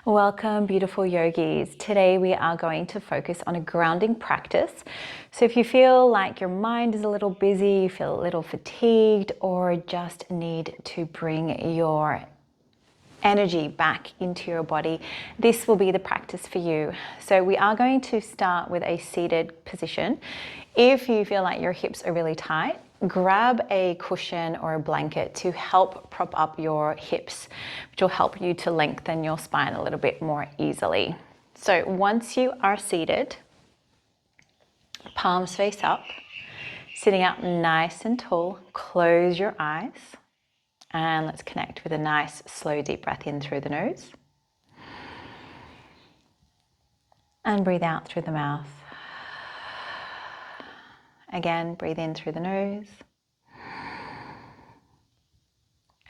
Welcome, beautiful yogis. Today we are going to focus on a grounding practice. So if you feel like your mind is a little busy, you feel a little fatigued, or just need to bring your energy back into your body, this will be the practice for you. So we are going to start with a seated position. If you feel like your hips are really tight, grab a cushion or a blanket to help prop up your hips, which will help you to lengthen your spine a little bit more easily. So once you are seated, palms face up, sitting up nice and tall, close your eyes, and let's connect with a nice slow deep breath in through the nose and breathe out through the mouth. Again, breathe in through the nose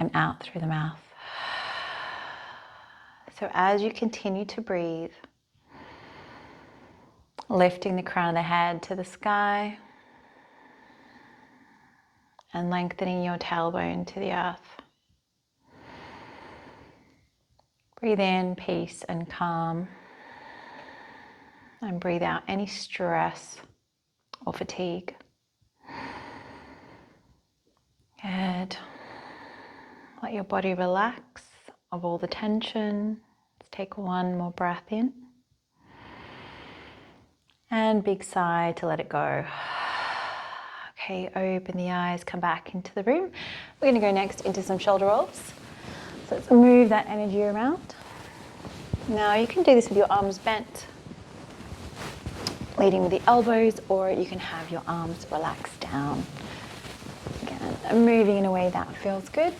and out through the mouth. So as you continue to breathe, lifting the crown of the head to the sky and lengthening your tailbone to the earth. Breathe in peace and calm, and breathe out any stress or fatigue. Good. Let your body relax of all the tension. Let's take one more breath in. And big sigh to let it go. Okay, open the eyes, come back into the room. We're going to go next into some shoulder rolls. So let's move that energy around. Now you can do this with your arms bent, leading with the elbows, or you can have your arms relaxed down. Again, moving in a way that feels good.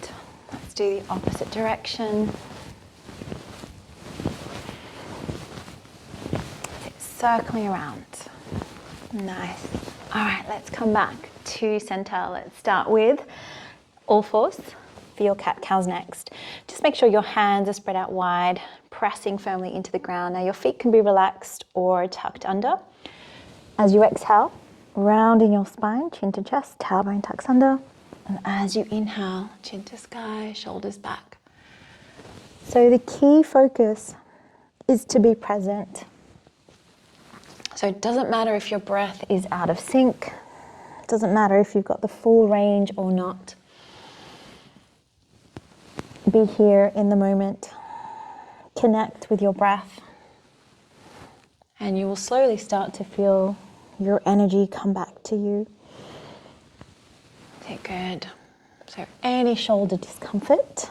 Let's do the opposite direction. Circling around. Nice. All right, let's come back to center. Let's start with all fours for your cat-cows next. Just make sure your hands are spread out wide, pressing firmly into the ground. Now your feet can be relaxed or tucked under. As you exhale, rounding your spine, chin to chest, tailbone tucks under. And as you inhale, chin to sky, shoulders back. So the key focus is to be present. So it doesn't matter if your breath is out of sync. It doesn't matter if you've got the full range or not. Be here in the moment. Connect with your breath. And you will slowly start to feel your energy come back to you. Okay, good. So any shoulder discomfort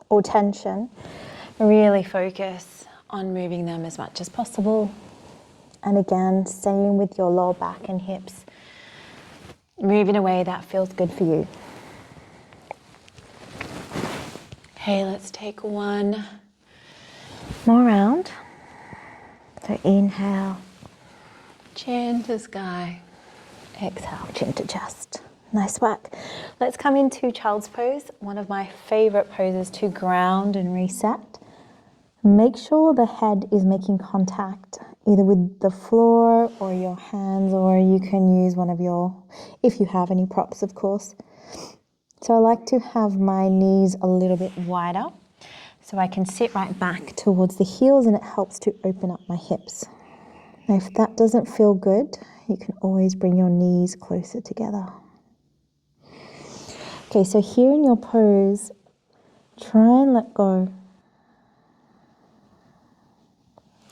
or tension, really focus on moving them as much as possible. And again, same with your lower back and hips. Move in a way that feels good for you. Okay, let's take one more round. So inhale, chin to sky. Exhale, chin to chest. Nice work. Let's come into child's pose, one of my favorite poses to ground and reset. Make sure the head is making contact either with the floor or your hands, or you can use one of your, if you have any props, of course. So I like to have my knees a little bit wider so I can sit right back towards the heels, and it helps to open up my hips. Now, if that doesn't feel good, you can always bring your knees closer together. Okay, so here in your pose, try and let go.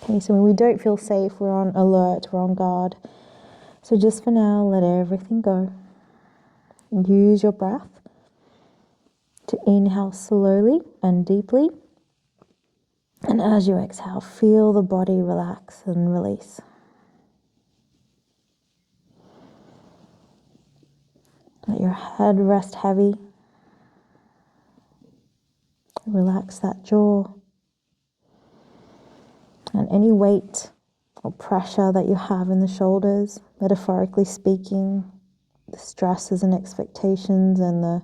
Okay, so when we don't feel safe, we're on alert, we're on guard. So just for now, let everything go. Use your breath to inhale slowly and deeply. And as you exhale, feel the body relax and release. Let your head rest heavy. Relax that jaw. And any weight or pressure that you have in the shoulders, metaphorically speaking, the stresses and expectations and the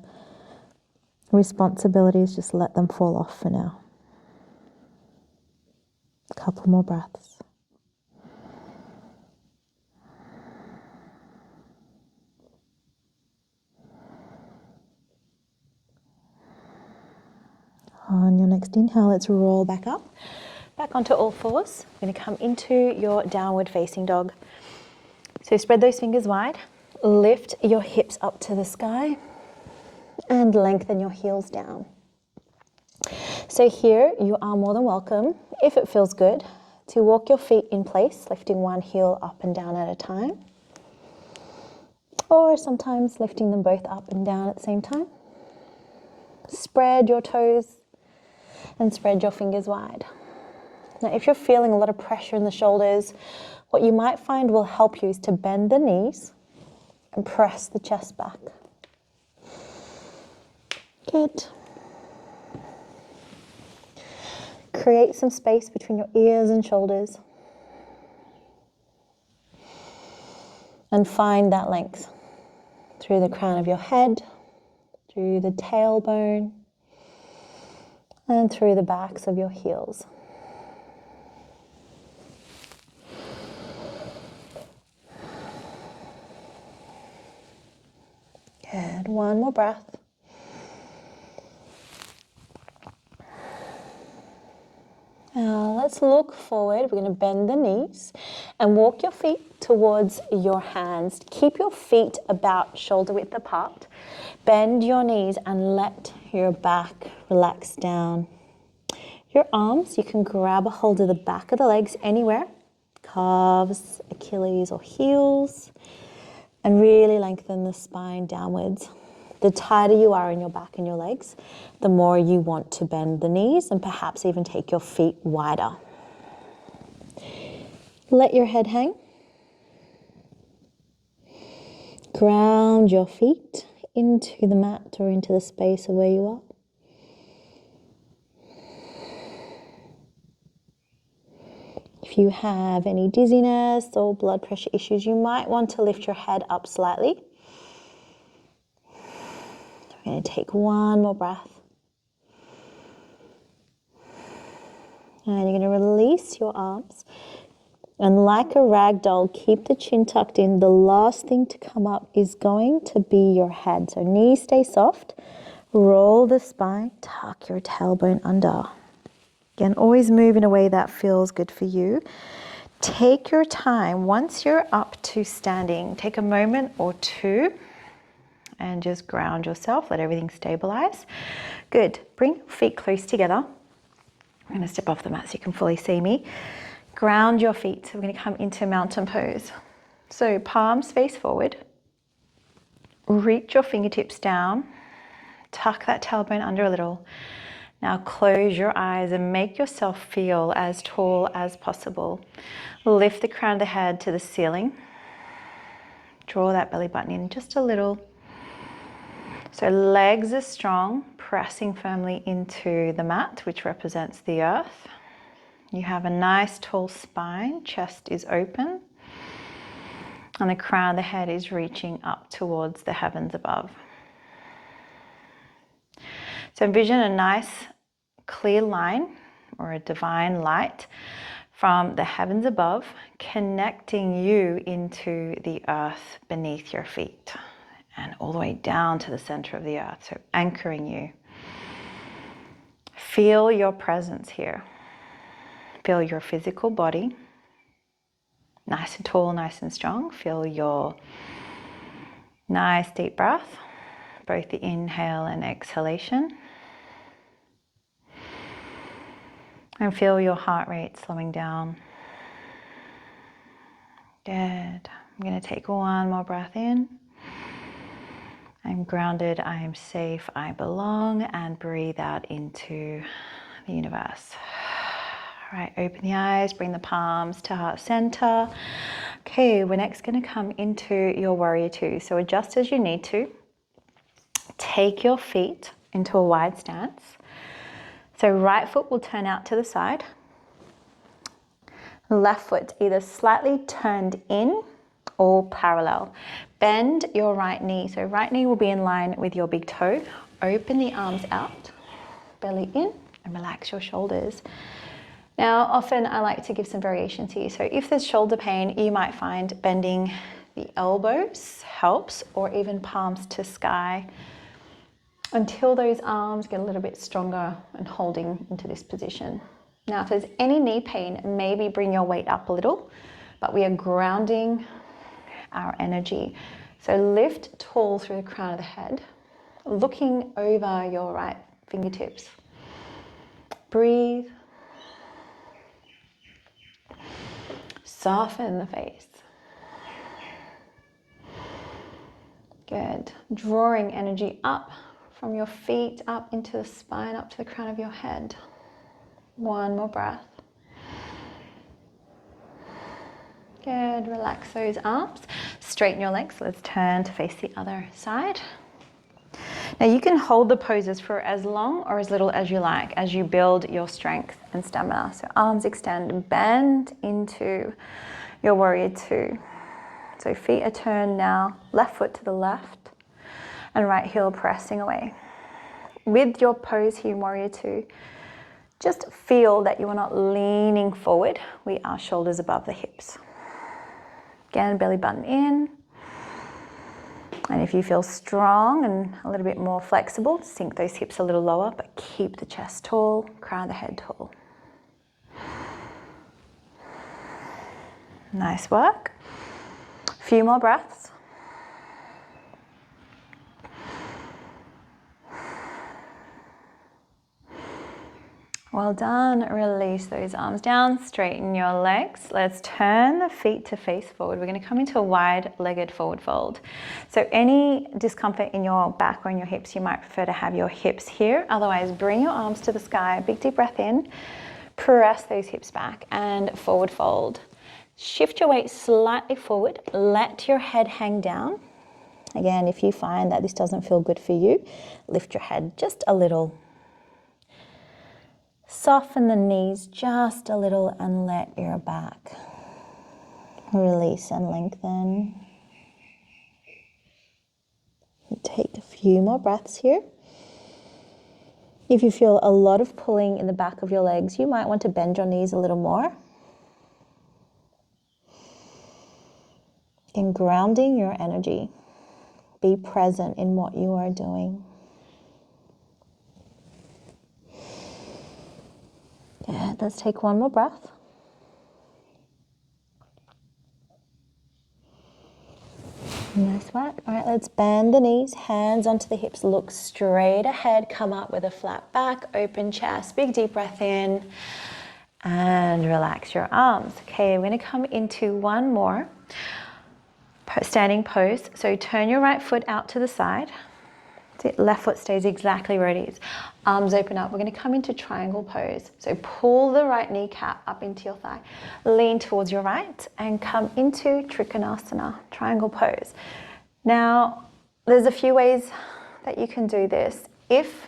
responsibilities, just let them fall off for now. A couple more breaths. On your next inhale, let's roll back up. Back onto all fours. We're going to come into your downward facing dog. So spread those fingers wide, lift your hips up to the sky, and lengthen your heels down. So here you are more than welcome, if it feels good, to walk your feet in place, lifting one heel up and down at a time. Or sometimes lifting them both up and down at the same time. Spread your toes and spread your fingers wide. Now, if you're feeling a lot of pressure in the shoulders, what you might find will help you is to bend the knees and press the chest back. Good. Create some space between your ears and shoulders. And find that length through the crown of your head, through the tailbone, and through the backs of your heels. Good. One more breath. Now let's look forward. We're going to bend the knees and walk your feet towards your hands. Keep your feet about shoulder width apart. Bend your knees and let your back relax down. Your arms, you can grab a hold of the back of the legs anywhere, calves, Achilles or heels, and really lengthen the spine downwards. The tighter you are in your back and your legs, the more you want to bend the knees and perhaps even take your feet wider. Let your head hang. Ground your feet into the mat or into the space of where you are. If you have any dizziness or blood pressure issues, you might want to lift your head up slightly. We're going to take one more breath. And you're going to release your arms. And like a rag doll, keep the chin tucked in. The last thing to come up is going to be your head. So knees stay soft. Roll the spine. Tuck your tailbone under. Again, always move in a way that feels good for you. Take your time. Once you're up to standing, take a moment or two and just ground yourself. Let everything stabilize. Good. Bring your feet close together. I'm going to step off the mat so you can fully see me. Ground your feet. So we're going to come into mountain pose. So palms face forward. Reach your fingertips down. Tuck that tailbone under a little. Now close your eyes and make yourself feel as tall as possible. Lift the crown of the head to the ceiling. Draw that belly button in just a little. So legs are strong, pressing firmly into the mat, which represents the earth. You have a nice tall spine, chest is open, and the crown of the head is reaching up towards the heavens above. So envision a nice clear line or a divine light from the heavens above, connecting you into the earth beneath your feet and all the way down to the center of the earth, so anchoring you. Feel your presence here. Feel your physical body, nice and tall, nice and strong. Feel your nice deep breath, both the inhale and exhalation. And feel your heart rate slowing down. Good. I'm going to take one more breath in. I'm grounded, I am safe, I belong, and breathe out into the universe. All right, open the eyes, bring the palms to heart center. Okay, we're next going to come into your warrior two. So adjust as you need to. Take your feet into a wide stance. So right foot will turn out to the side. Left foot either slightly turned in or parallel. Bend your right knee. So right knee will be in line with your big toe. Open the arms out, belly in, and relax your shoulders. Now, often I like to give some variations here. So if there's shoulder pain, you might find bending the elbows helps, or even palms to sky, until those arms get a little bit stronger and holding into this position. Now, if there's any knee pain, maybe bring your weight up a little, but we are grounding our energy. So lift tall through the crown of the head, looking over your right fingertips. Breathe. Soften the face. Good. Drawing energy up from your feet, up into the spine, up to the crown of your head. One more breath. Good. Relax those arms. Straighten your legs. Let's turn to face the other side. Now you can hold the poses for as long or as little as you like as you build your strength and stamina. So arms extend, bend into your warrior two. So feet are turned now, left foot to the left and right heel pressing away. With your pose here in warrior two, just feel that you are not leaning forward. We are shoulders above the hips. Again, belly button in. And if you feel strong and a little bit more flexible, sink those hips a little lower, but keep the chest tall, crown of the head tall. Nice work. A few more breaths. Well done. Release those arms down, straighten your legs. Let's turn the feet to face forward. We're going to come into a wide-legged forward fold. So any discomfort in your back or in your hips, you might prefer to have your hips here. Otherwise, bring your arms to the sky. Big deep breath in. Press those hips back and forward fold. Shift your weight slightly forward. Let your head hang down. Again, if you find that this doesn't feel good for you, lift your head just a little. Soften the knees just a little and let your back release and lengthen. Take a few more breaths here. If you feel a lot of pulling in the back of your legs, you might want to bend your knees a little more. In grounding your energy, be present in what you are doing. Good. Let's take one more breath. Nice work. All right, let's bend the knees, hands onto the hips, look straight ahead, come up with a flat back, open chest, big deep breath in, and relax your arms. Okay, we're gonna come into one more standing pose. So turn your right foot out to the side. Left foot stays exactly where it is. Arms open up. We're going to come into triangle pose. So pull the right kneecap up into your thigh. Lean towards your right and come into Trikonasana, triangle pose. Now, there's a few ways that you can do this.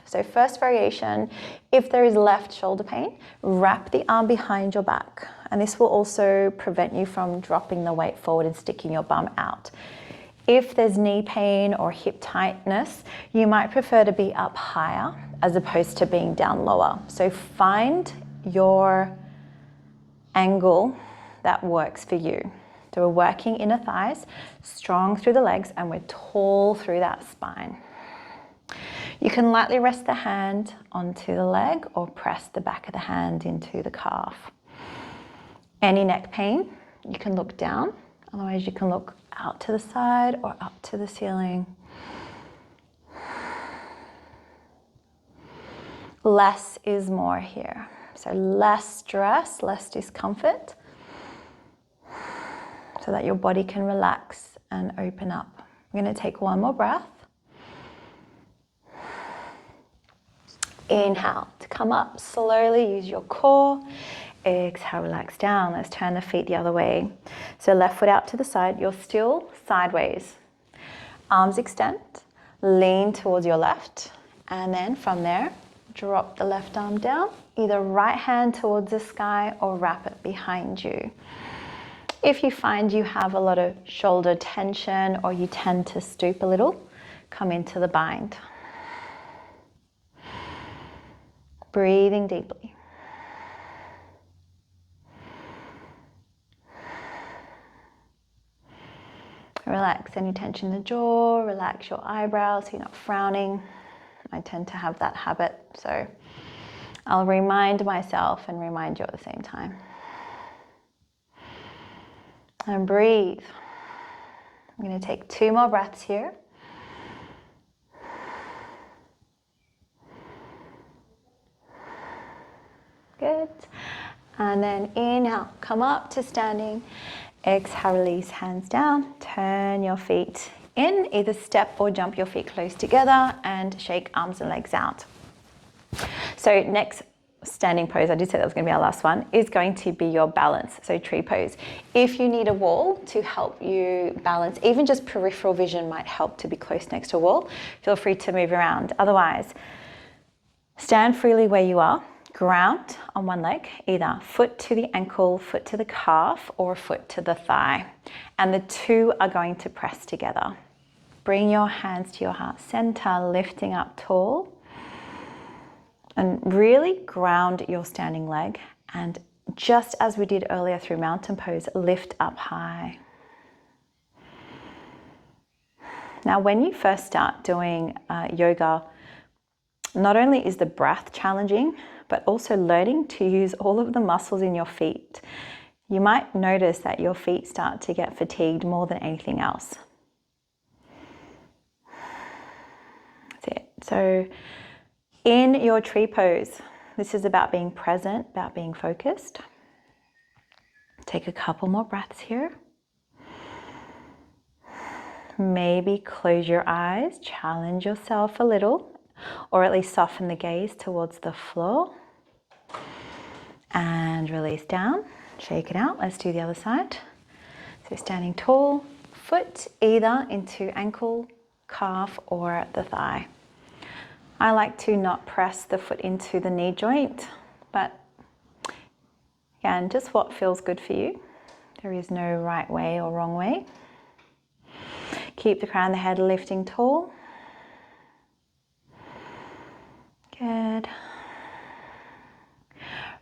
So first variation, if there is left shoulder pain, wrap the arm behind your back. And this will also prevent you from dropping the weight forward and sticking your bum out. If there's knee pain or hip tightness, you might prefer to be up higher as opposed to being down lower. So find your angle that works for you. So we're working inner thighs, strong through the legs, and we're tall through that spine. You can lightly rest the hand onto the leg or press the back of the hand into the calf. Any neck pain, you can look down. Otherwise, you can look out to the side or up to the ceiling. Less is more here. So less stress, less discomfort, so that your body can relax and open up. We're going to take one more breath. Inhale to come up slowly, use your core. Exhale, relax down. Let's turn the feet the other way. So left foot out to the side. You're still sideways. Arms extend. Lean towards your left. And then from there, drop the left arm down. Either right hand towards the sky or wrap it behind you. If you find you have a lot of shoulder tension or you tend to stoop a little, come into the bind. Breathing deeply. Relax any tension in the jaw, relax your eyebrows so you're not frowning. I tend to have that habit, so I'll remind myself and remind you at the same time. And breathe. I'm going to take 2 more breaths here. Good. And then inhale, come up to standing. Exhale, release, hands down. Turn your feet in, either step or jump your feet close together and shake arms and legs out. So next standing pose, I did say that was going to be our last one, is going to be your balance, so tree pose. If you need a wall to help you balance, even just peripheral vision might help to be close next to a wall, feel free to move around. Otherwise, stand freely where you are, ground on one leg, either foot to the ankle, foot to the calf, or foot to the thigh. And the 2 are going to press together. Bring your hands to your heart center, lifting up tall. And really ground your standing leg. And just as we did earlier through mountain pose, lift up high. Now, when you first start doing yoga, not only is the breath challenging, but also learning to use all of the muscles in your feet. You might notice that your feet start to get fatigued more than anything else. That's it. So in your tree pose, this is about being present, about being focused. Take a couple more breaths here. Maybe close your eyes, challenge yourself a little, or at least soften the gaze towards the floor. And release down, shake it out. Let's do the other side. So standing tall, foot either into ankle, calf, or the thigh. I like to not press the foot into the knee joint, but again, just what feels good for you. There is no right way or wrong way. Keep the crown of the head lifting tall. Good.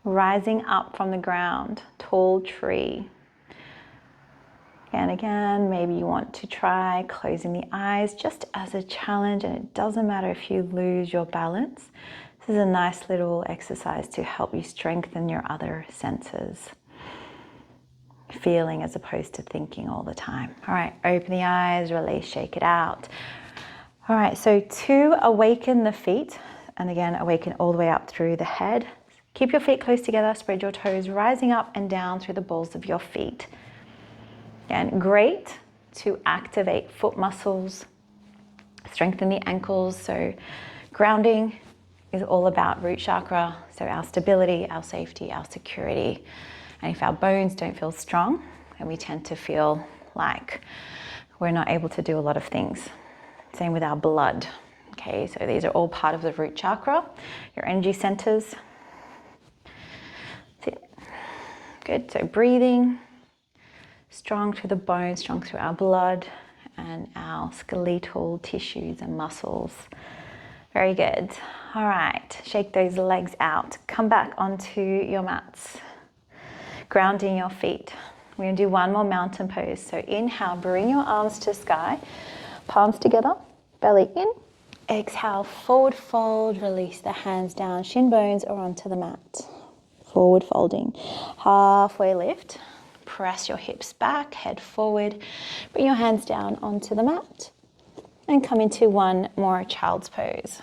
Rising up from the ground, tall tree. And again, maybe you want to try closing the eyes just as a challenge, and it doesn't matter if you lose your balance. This is a nice little exercise to help you strengthen your other senses. Feeling as opposed to thinking all the time. All right, open the eyes, release, shake it out. All right, so to awaken the feet, and again, awaken all the way up through the head. Keep your feet close together, spread your toes, rising up and down through the balls of your feet. Again, great to activate foot muscles, strengthen the ankles. So grounding is all about root chakra, so our stability, our safety, our security. And if our bones don't feel strong, then we tend to feel like we're not able to do a lot of things. Same with our blood. Okay, so these are all part of the root chakra, your energy centers. That's it. Good, so breathing, strong through the bones, strong through our blood and our skeletal tissues and muscles. Very good. All right, shake those legs out. Come back onto your mats, grounding your feet. We're gonna do one more mountain pose. So inhale, bring your arms to sky, palms together, belly in. Exhale, forward fold, release the hands down, shin bones or onto the mat. Forward folding, halfway lift, press your hips back, head forward, bring your hands down onto the mat and come into one more child's pose.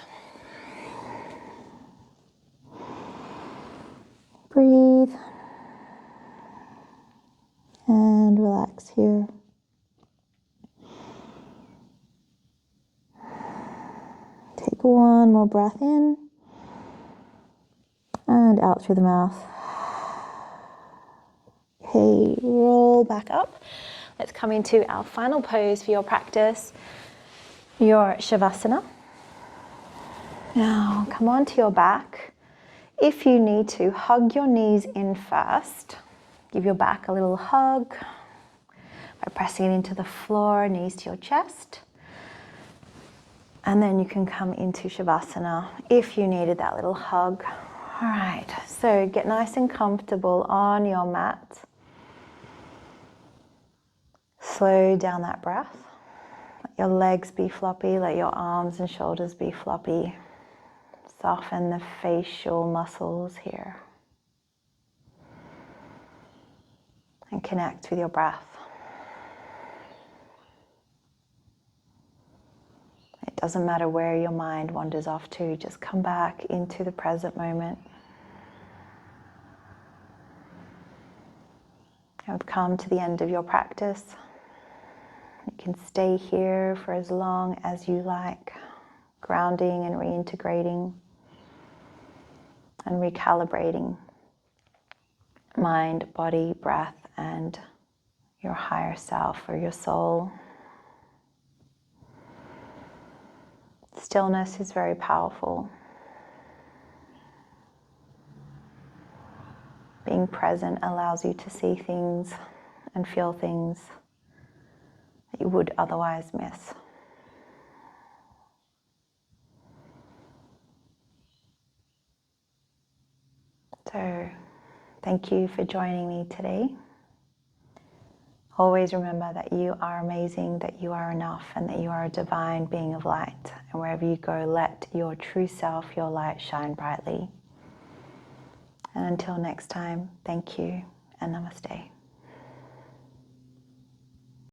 Breathe and relax here. Take one more breath in and out through the mouth. Okay, roll back up. Let's come into our final pose for your practice, your Shavasana. Now come onto your back. If you need to, hug your knees in first. Give your back a little hug by pressing it into the floor, knees to your chest. And then you can come into Shavasana if you needed that little hug. All right, so get nice and comfortable on your mat. Slow down that breath. Let your legs be floppy, let your arms and shoulders be floppy. Soften the facial muscles here. And connect with your breath. It doesn't matter where your mind wanders off to, just come back into the present moment. You've come to the end of your practice. You can stay here for as long as you like, grounding and reintegrating and recalibrating mind, body, breath, and your higher self or your soul. Stillness is very powerful. Being present allows you to see things and feel things that you would otherwise miss. So, thank you for joining me today. Always remember that you are amazing, that you are enough, and that you are a divine being of light. And wherever you go, let your true self, your light, shine brightly. And until next time, thank you and namaste.